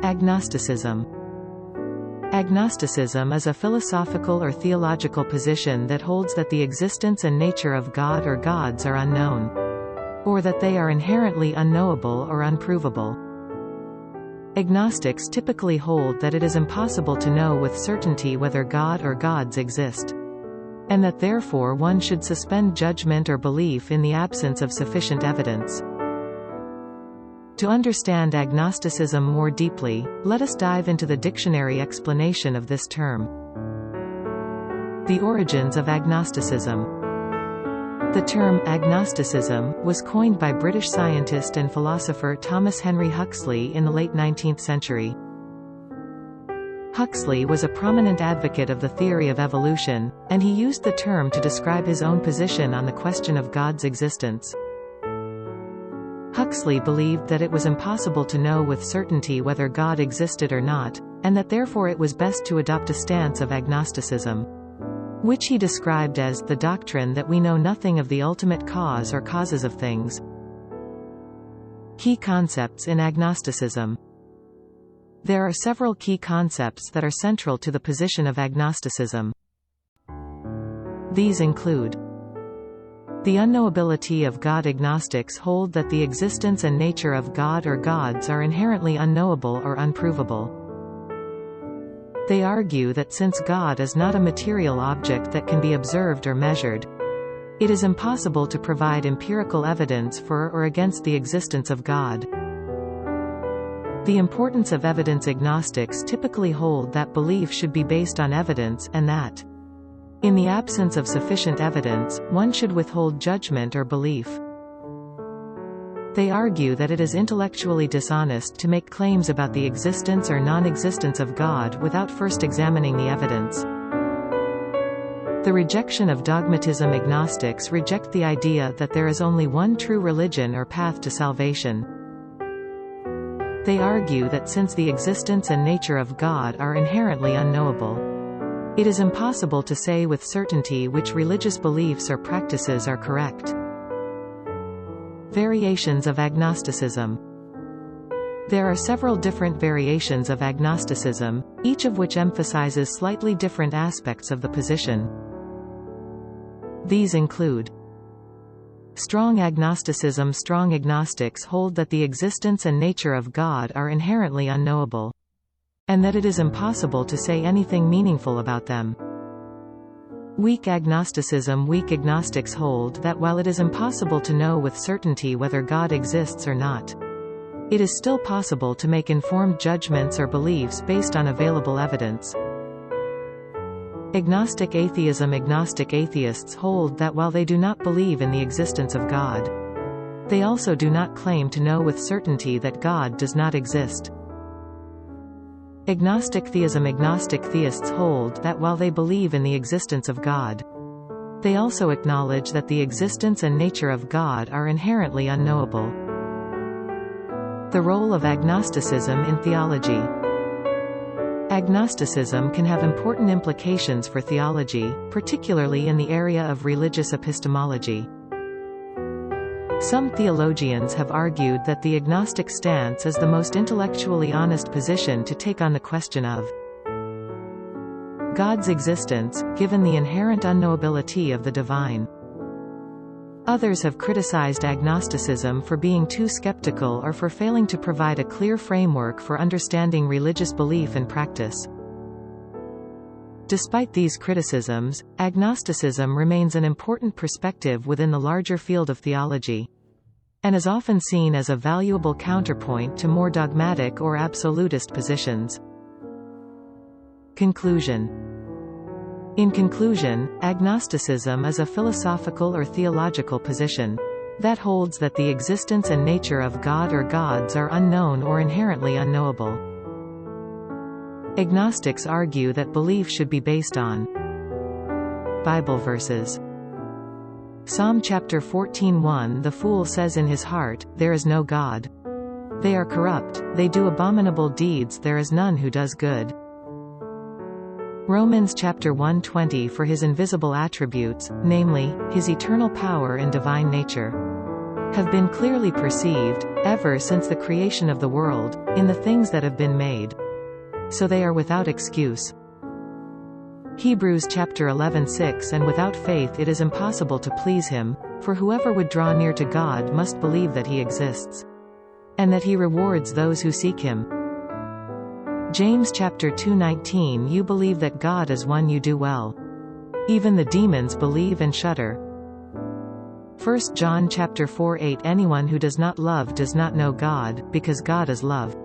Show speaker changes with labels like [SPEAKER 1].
[SPEAKER 1] Agnosticism. Agnosticism is a philosophical or theological position that holds that the existence and nature of God or gods are unknown, or that they are inherently unknowable or unprovable. Agnostics typically hold that it is impossible to know with certainty whether God or gods exist, and that therefore one should suspend judgment or belief in the absence of sufficient evidence. To understand agnosticism more deeply, let us dive into the dictionary explanation of this term. The origins of agnosticism. The term agnosticism was coined by British scientist and philosopher Thomas Henry Huxley in the late 19th century. Huxley was a prominent advocate of the theory of evolution, and he used the term to describe his own position on the question of God's existence. Huxley believed that it was impossible to know with certainty whether God existed or not, and that therefore it was best to adopt a stance of agnosticism, which he described as the doctrine that we know nothing of the ultimate cause or causes of things. Key concepts in agnosticism. There are several key concepts that are central to the position of agnosticism. These include the unknowability of God. Agnostics hold that the existence and nature of God or gods are inherently unknowable or unprovable. They argue that since God is not a material object that can be observed or measured, it is impossible to provide empirical evidence for or against the existence of God. The importance of evidence. Agnostics typically hold that belief should be based on evidence, and that, in the absence of sufficient evidence, one should withhold judgment or belief. They argue that it is intellectually dishonest to make claims about the existence or non-existence of God without first examining the evidence. The rejection of dogmatism. Agnostics reject the idea that there is only one true religion or path to salvation. They argue that since the existence and nature of God are inherently unknowable, it is impossible to say with certainty which religious beliefs or practices are correct. Variations of agnosticism. There are several different variations of agnosticism, each of which emphasizes slightly different aspects of the position. These include strong agnosticism. Strong agnostics hold that the existence and nature of God are inherently unknowable, and that it is impossible to say anything meaningful about them. Weak agnosticism. Weak agnostics hold that while it is impossible to know with certainty whether God exists or not, it is still possible to make informed judgments or beliefs based on available evidence. Agnostic atheism. Agnostic atheists hold that while they do not believe in the existence of God, they also do not claim to know with certainty that God does not exist. Agnostic theism. Agnostic theists hold that while they believe in the existence of God, they also acknowledge that the existence and nature of God are inherently unknowable. The role of agnosticism in theology. Agnosticism can have important implications for theology, particularly in the area of religious epistemology. Some theologians have argued that the agnostic stance is the most intellectually honest position to take on the question of God's existence, given the inherent unknowability of the divine. Others have criticized agnosticism for being too skeptical or for failing to provide a clear framework for understanding religious belief and practice. Despite these criticisms, agnosticism remains an important perspective within the larger field of theology, and is often seen as a valuable counterpoint to more dogmatic or absolutist positions. Conclusion. In conclusion, agnosticism is a philosophical or theological position that holds that the existence and nature of God or gods are unknown or inherently unknowable. Agnostics argue that belief should be based on Bible verses. Psalm chapter 14:1. The fool says in his heart, "There is no God." They are corrupt, they do abominable deeds, there is none who does good. Romans chapter 1:20. For his invisible attributes, namely, his eternal power and divine nature, have been clearly perceived, ever since the creation of the world, in the things that have been made. So they are without excuse. Hebrews chapter 11:6 And without faith it is impossible to please him, for whoever would draw near to God must believe that he exists, and that he rewards those who seek him. James chapter 2:19 You believe that God is one, you do well. Even the demons believe and shudder. 1 John chapter 4:8 Anyone who does not love does not know God, because God is love.